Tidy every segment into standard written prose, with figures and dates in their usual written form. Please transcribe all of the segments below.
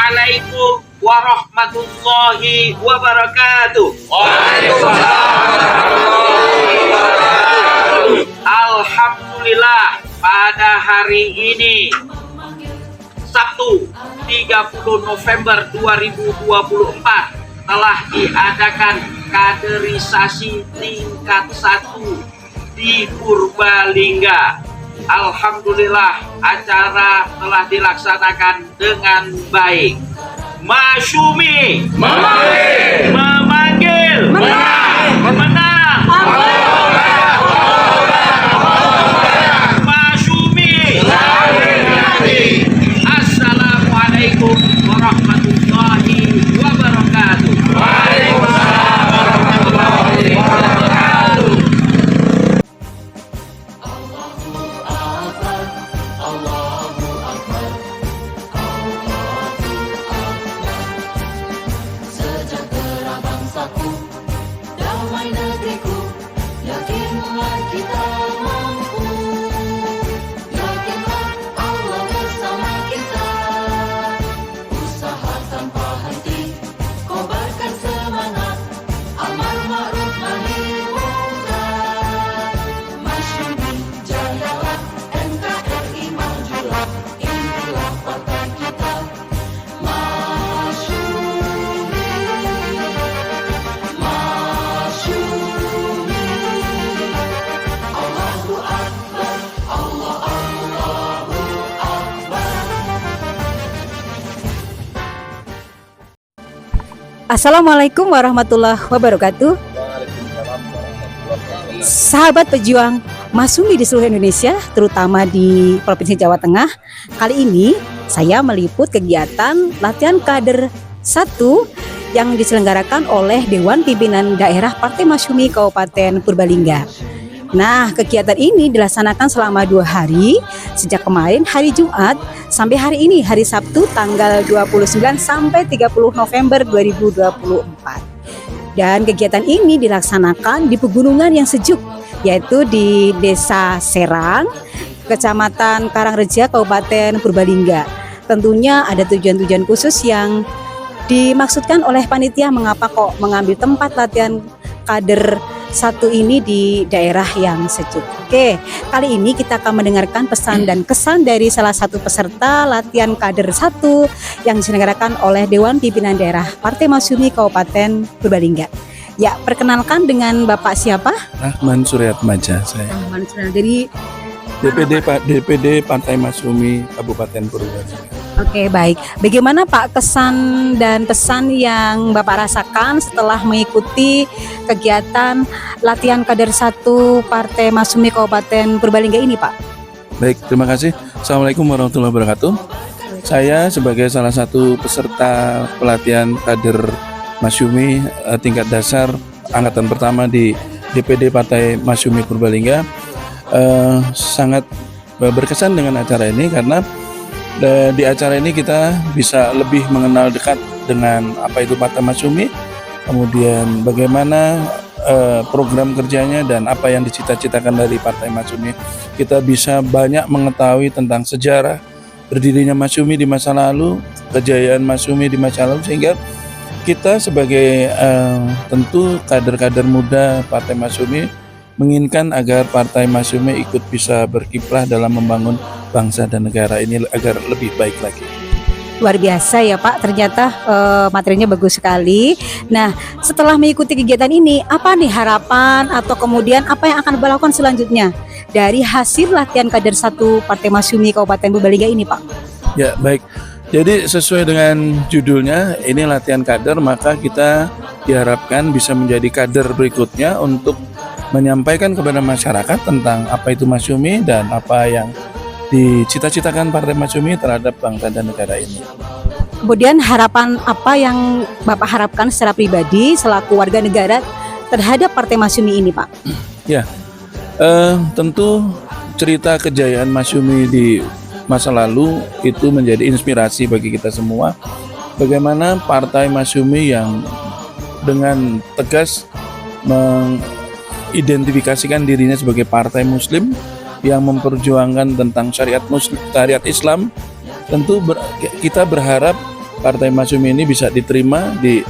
Assalamualaikum warahmatullahi wabarakatuh. Alhamdulillah, pada hari ini Sabtu 30 November 2024 telah diadakan kaderisasi tingkat 1 di Purbalingga. Alhamdulillah, acara telah dilaksanakan dengan baik. Masyumi memanggil menang. Masyumi. Assalamualaikum warahmatullahi wabarakatuh. Waalaikumsalam warahmatullahi wabarakatuh. Sejahtera bangsaku, damai negeriku, yakinlah kita mampu. Yakinlah Allah bersama kita. Usaha tanpa henti, kobarkan semangat, amar ma'ruf nahi mungkar. Masyumi jayalah, NKRI majulah, inilah partai kita. Assalamualaikum warahmatullahi wabarakatuh. Sahabat pejuang Masyumi di seluruh Indonesia, terutama di Provinsi Jawa Tengah. Kali ini saya meliput kegiatan latihan kader 1 yang diselenggarakan oleh Dewan Pimpinan Daerah Partai Masyumi Kabupaten Purbalingga. Nah, kegiatan ini dilaksanakan selama 2 hari, sejak kemarin hari Jumat sampai hari ini hari Sabtu tanggal 29 sampai 30 November 2024. Dan kegiatan ini dilaksanakan di pegunungan yang sejuk, yaitu di Desa Serang, Kecamatan Karangreja, Kabupaten Purbalingga. Tentunya ada tujuan-tujuan khusus yang dimaksudkan oleh panitia mengapa kok mengambil tempat latihan kader 1 ini di daerah yang sejuk. Oke, kali ini kita akan mendengarkan pesan dan kesan dari salah satu peserta latihan kader 1 yang diselenggarakan oleh Dewan Pimpinan Daerah Partai Masyumi Kabupaten Purbalingga. Ya, perkenalkan dengan Bapak siapa? Rahman Suryatmaja, saya Rahman Suryatmaja. Dari DPD Partai Masyumi Kabupaten Purbalingga. Oke, baik. Bagaimana Pak kesan dan pesan yang Bapak rasakan setelah mengikuti kegiatan latihan kader 1 Partai Masyumi Kabupaten Purbalingga ini, Pak? Baik, terima kasih. Assalamualaikum warahmatullahi wabarakatuh. Saya sebagai salah satu peserta pelatihan kader Masyumi tingkat dasar angkatan pertama di DPD Partai Masyumi Purbalingga sangat berkesan dengan acara ini karena di acara ini kita bisa lebih mengenal dekat dengan apa itu Partai Masyumi, kemudian bagaimana program kerjanya dan apa yang dicita-citakan dari Partai Masyumi. Kita bisa banyak mengetahui tentang sejarah berdirinya Masyumi di masa lalu, kejayaan Masyumi di masa lalu, sehingga kita sebagai tentu kader-kader muda Partai Masyumi menginginkan agar Partai Masyumi ikut bisa berkiprah dalam membangun bangsa dan negara ini agar lebih baik lagi. Luar biasa ya Pak, ternyata materinya bagus sekali. Nah, setelah mengikuti kegiatan ini, apa nih harapan atau kemudian apa yang akan dilakukan selanjutnya dari hasil latihan kader 1 Partai Masyumi Kabupaten Purbalingga ini, Pak? Ya, baik. Jadi sesuai dengan judulnya, ini latihan kader, maka kita diharapkan bisa menjadi kader berikutnya untuk menyampaikan kepada masyarakat tentang apa itu Masyumi dan apa yang dicita-citakan Partai Masyumi terhadap bangsa dan negara ini. Kemudian harapan apa yang Bapak harapkan secara pribadi selaku warga negara terhadap Partai Masyumi ini, Pak? Ya, tentu cerita kejayaan Masyumi di masa lalu itu menjadi inspirasi bagi kita semua. Bagaimana Partai Masyumi yang dengan tegas mengidentifikasikan dirinya sebagai partai Muslim yang memperjuangkan tentang syariat Islam, tentu kita berharap Partai Masyumi ini bisa diterima di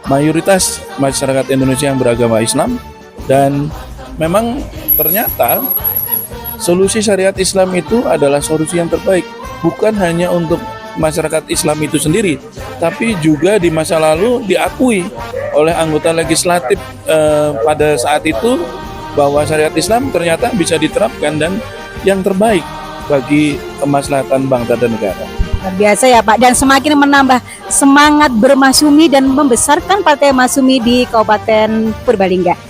mayoritas masyarakat Indonesia yang beragama Islam. Dan memang ternyata solusi syariat Islam itu adalah solusi yang terbaik, bukan hanya untuk masyarakat Islam itu sendiri, tapi juga di masa lalu diakui oleh anggota legislatif pada saat itu bahwa syariat Islam ternyata bisa diterapkan dan yang terbaik bagi kemaslahatan bangsa dan negara. Luar biasa ya Pak, dan semakin menambah semangat bermasyumi dan membesarkan Partai Masyumi di Kabupaten Purbalingga.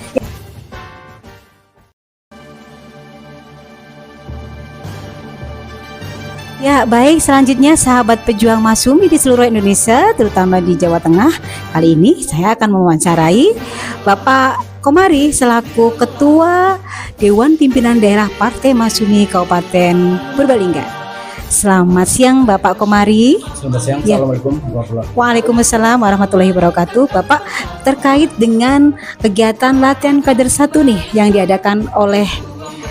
Ya baik, selanjutnya sahabat pejuang Masyumi di seluruh Indonesia, terutama di Jawa Tengah. Kali ini saya akan mewawancarai Bapak Komari selaku Ketua Dewan Pimpinan Daerah Partai Masyumi Kabupaten Purbalingga. Selamat siang Bapak Komari. Selamat siang, Ya. Assalamualaikum warahmatullahi wabarakatuh. Waalaikumsalam warahmatullahi wabarakatuh. Bapak, terkait dengan kegiatan latihan kader 1 nih yang diadakan oleh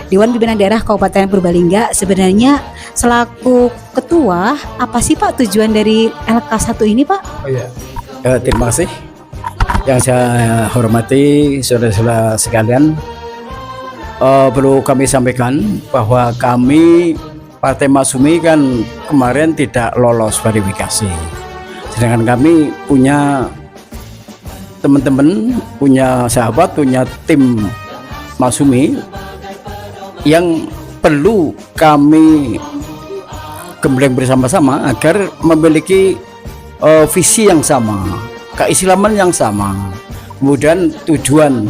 Dewan Pimpinan Daerah Kabupaten Purbalingga, sebenarnya selaku ketua, apa sih Pak tujuan dari LK1 ini Pak? Oh iya. Terima kasih. Yang saya hormati saudara-saudara sekalian, perlu kami sampaikan bahwa kami Partai Masyumi kan kemarin tidak lolos verifikasi. Sedangkan kami punya teman-teman, punya sahabat, punya tim Masyumi yang perlu kami gembleng bersama-sama agar memiliki visi yang sama, keislaman yang sama. Kemudian tujuan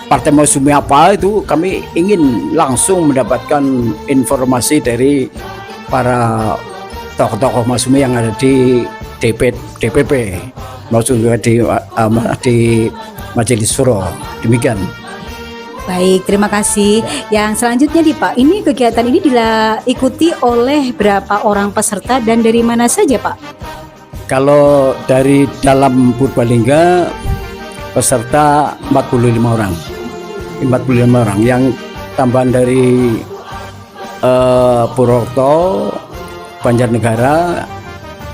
Partai Masyumi apa itu kami ingin langsung mendapatkan informasi dari para tokoh-tokoh Masyumi yang ada di DPP maksud di Majelis Syuro. Demikian. Baik, terima kasih. Yang selanjutnya nih Pak, ini kegiatan ini diikuti oleh berapa orang peserta dan dari mana saja Pak? Kalau dari dalam Purbalingga peserta 45 orang. 45 orang yang tambahan dari Purwokerto, Banjarnegara,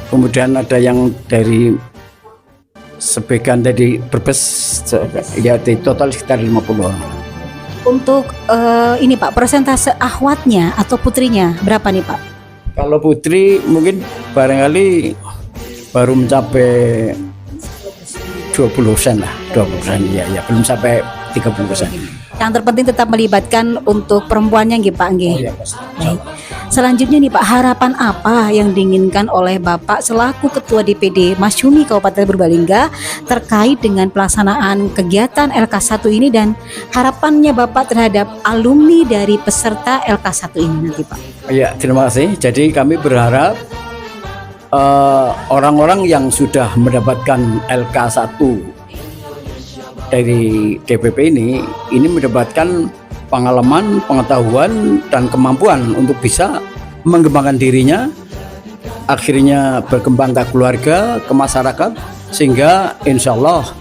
kemudian ada yang dari sebagian dari Brebes, ya di total sekitar 50 orang. Untuk ini Pak, persentase akhwatnya atau putrinya berapa nih Pak? Kalau putri mungkin barangkali baru mencapai 20% lah, 20% ya, belum sampai 30%. Yang terpenting tetap melibatkan untuk perempuannya nggih Pak nggih. Oh, iya, pasti. Baik. Selanjutnya nih Pak, harapan apa yang diinginkan oleh Bapak selaku Ketua DPD Masyumi Kabupaten Purbalingga terkait dengan pelaksanaan kegiatan LK1 ini dan harapannya Bapak terhadap alumni dari peserta LK1 ini nanti Pak? Ya, terima kasih. Jadi kami berharap orang-orang yang sudah mendapatkan LK1 dari DPP ini mendapatkan pengalaman, pengetahuan, dan kemampuan untuk bisa mengembangkan dirinya, akhirnya berkembang ke keluarga, ke masyarakat, sehingga insya Allah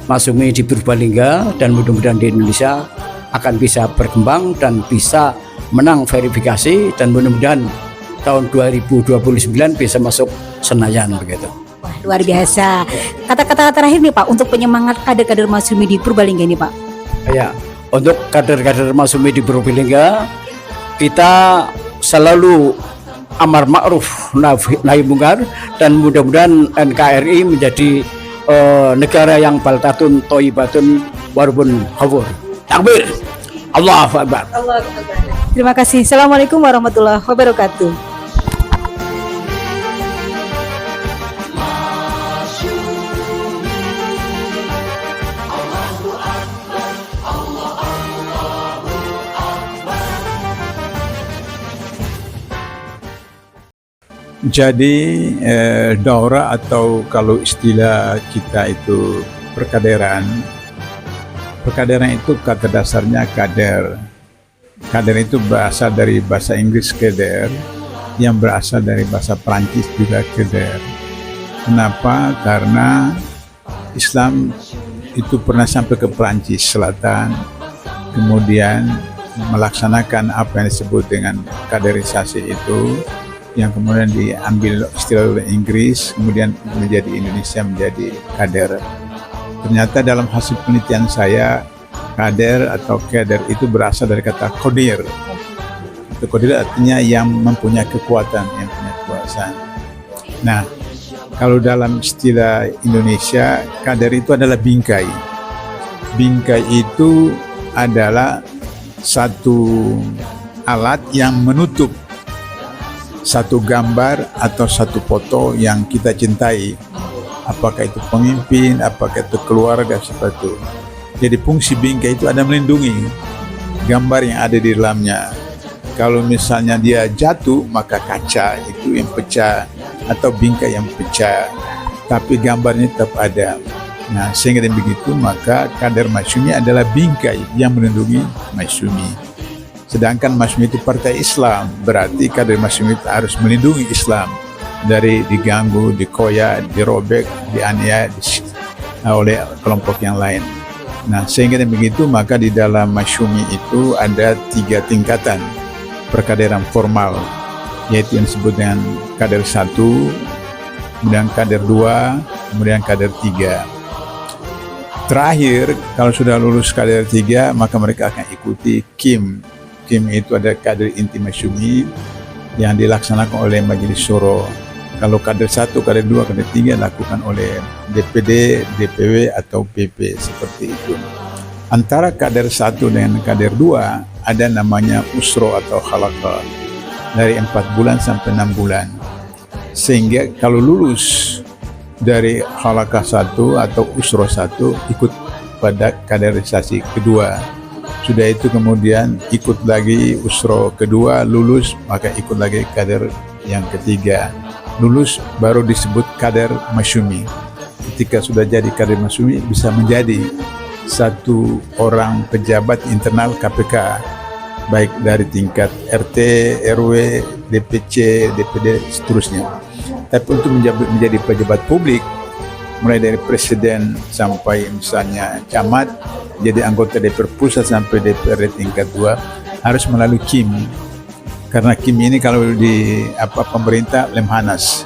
Masyumi di Purbalingga dan mudah-mudahan di Indonesia akan bisa berkembang dan bisa menang verifikasi, dan mudah-mudahan tahun 2029 bisa masuk Senayan begitu. Wah, luar biasa. Kata-kata terakhir nih Pak untuk penyemangat kader-kader Masyumi di Purbalingga ini Pak. Ya, untuk kader-kader Masyumi di Purbalingga, kita selalu amar ma'ruf nahi mungkar, dan mudah-mudahan NKRI menjadi negara yang baltatun thayyibatun warbun hawur. Takbir. Allahu Akbar. Terima kasih. Assalamualaikum warahmatullahi wabarakatuh. Jadi daurah atau kalau istilah kita itu perkaderan itu kata dasarnya kader. Kader itu berasal dari bahasa Inggris keder, yang berasal dari bahasa Prancis juga keder. Kenapa? Karena Islam itu pernah sampai ke Prancis Selatan, kemudian melaksanakan apa yang disebut dengan kaderisasi itu. yang kemudian diambil istilah oleh Inggris, kemudian menjadi Indonesia menjadi kader. Ternyata dalam hasil penelitian saya, kader atau kader itu berasal dari kata kodir. Itu kodir artinya yang mempunyai kekuatan, yang punya kekuasaan. Nah, kalau dalam istilah Indonesia, kader itu adalah bingkai. Bingkai itu adalah satu alat yang menutup satu gambar atau satu foto yang kita cintai, apakah itu pemimpin, apakah itu keluarga, seperti itu. Jadi fungsi bingkai itu ada melindungi gambar yang ada di dalamnya. Kalau misalnya dia jatuh, maka kaca itu yang pecah atau bingkai yang pecah, tapi gambarnya tetap ada. Nah, sehingga dengan begitu maka kader Masyumi adalah bingkai yang melindungi Masyumi. Sedangkan Masyumi itu partai Islam, berarti kader Masyumi itu harus melindungi Islam dari diganggu, dikoyak, dirobek, dianiaya oleh kelompok yang lain. Nah, sehingga dengan begitu maka di dalam Masyumi itu ada 3 tingkatan perkaderan formal, yaitu yang disebut dengan kader 1, kemudian kader 2, kemudian kader 3. Terakhir, kalau sudah lulus kader 3, maka mereka akan ikuti KIM. KIM itu ada kader inti Masyumi yang dilaksanakan oleh Majelis Syuro. Kalau kader 1, kader 2, kader 3 dilakukan oleh DPD, DPW atau PP, seperti itu. Antara kader 1 dengan kader 2 ada namanya usro atau halaqah dari 4 bulan sampai 6 bulan. Sehingga kalau lulus dari halaqah 1 atau usro 1 ikut pada kaderisasi kedua. Sudah itu kemudian ikut lagi usro kedua, lulus maka ikut lagi kader yang ketiga. Lulus baru disebut kader Masyumi. Ketika sudah jadi kader Masyumi bisa menjadi satu orang pejabat internal KPK, baik dari tingkat RT, RW, DPC, DPD, seterusnya. Tapi untuk menjadi pejabat publik, mulai dari presiden sampai misalnya camat, jadi anggota DPR pusat sampai DPR tingkat 2 harus melalui KIM. Karena KIM ini kalau di pemerintah Lemhanas.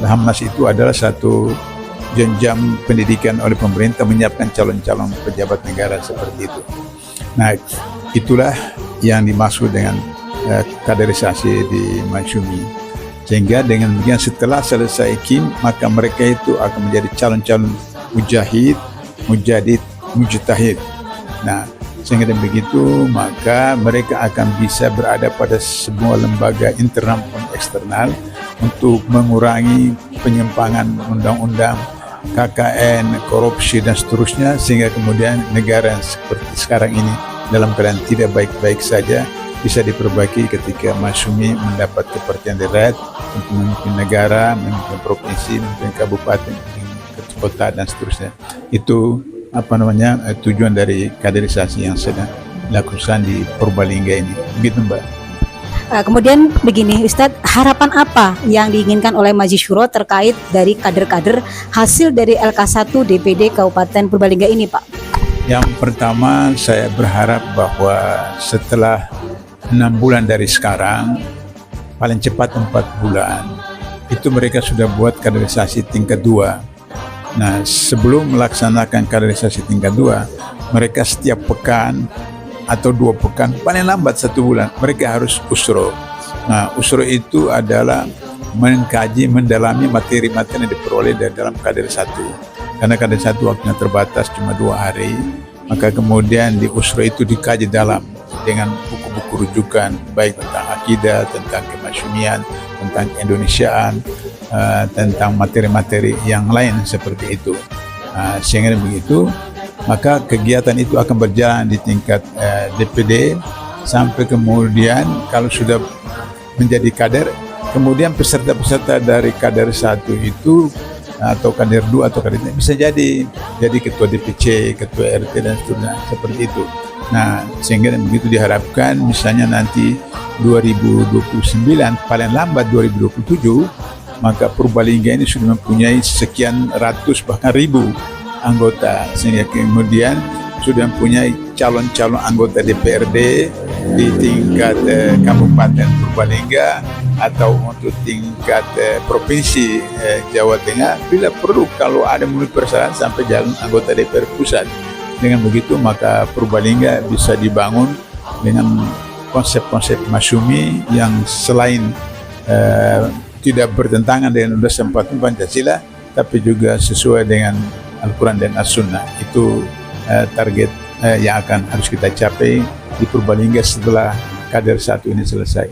Lemhanas itu adalah satu jenjang pendidikan oleh pemerintah menyiapkan calon-calon pejabat negara seperti itu. Nah, itulah yang dimaksud dengan kaderisasi di Masyumi. Sehingga dengan demikian setelah selesai KIM, maka mereka itu akan menjadi calon-calon mujahid, mujadid, mujtahid. Nah, sehingga dengan begitu maka mereka akan bisa berada pada sebuah lembaga internal maupun eksternal untuk mengurangi penyimpangan undang-undang, KKN, korupsi dan seterusnya, sehingga kemudian negara seperti sekarang ini dalam keadaan tidak baik-baik saja bisa diperbaiki ketika Masyumi mendapat kepercayaan dari rakyat untuk memimpin negara, memimpin provinsi, memimpin kabupaten, memimpin kota dan seterusnya. Itu tujuan dari kaderisasi yang sedang dilakukan di Purbalingga ini. Begitu, Mbak. Kemudian begini Ustadz, harapan apa yang diinginkan oleh Majelis Syuro terkait dari kader-kader hasil dari LK1 DPD Kabupaten Purbalingga ini, Pak? Yang pertama, saya berharap bahwa setelah 6 bulan dari sekarang, paling cepat 4 bulan, itu mereka sudah buat kaderisasi tingkat 2. Nah, sebelum melaksanakan kaderisasi tingkat 2, mereka setiap pekan atau 2 pekan, paling lambat 1 bulan, mereka harus usro. Nah, usro itu adalah mengkaji, mendalami materi-materi yang diperoleh dari dalam kader 1. Karena kader 1 waktunya terbatas cuma 2 hari, maka kemudian di usro itu dikaji dalam dengan buku-buku rujukan, baik tentang akidah, tentang kemasyumian, tentang keindonesiaan, tentang materi-materi yang lain seperti itu. Sehingga begitu, maka kegiatan itu akan berjalan di tingkat DPD sampai kemudian kalau sudah menjadi kader, kemudian peserta-peserta dari kader 1 itu atau kader 2 atau kader 3 bisa jadi ketua DPC, ketua RT dan seterusnya seperti itu. Nah, sehingga begitu diharapkan misalnya nanti 2029 paling lambat 2027 maka Purbalingga ini sudah mempunyai sekian ratus bahkan ribu anggota, sehingga kemudian sudah mempunyai calon-calon anggota DPRD di tingkat Kabupaten Purbalingga atau untuk tingkat Provinsi Jawa Tengah, bila perlu kalau ada memenuhi persyarat sampai jalan anggota DPR pusat. Dengan begitu maka Purbalingga bisa dibangun dengan konsep-konsep Masyumi yang selain tidak bertentangan dengan Undang-Undang 45 Pancasila, tapi juga sesuai dengan Al-Quran dan As-Sunnah. Itu target yang akan harus kita capai di Purbalingga setelah kader 1 ini selesai.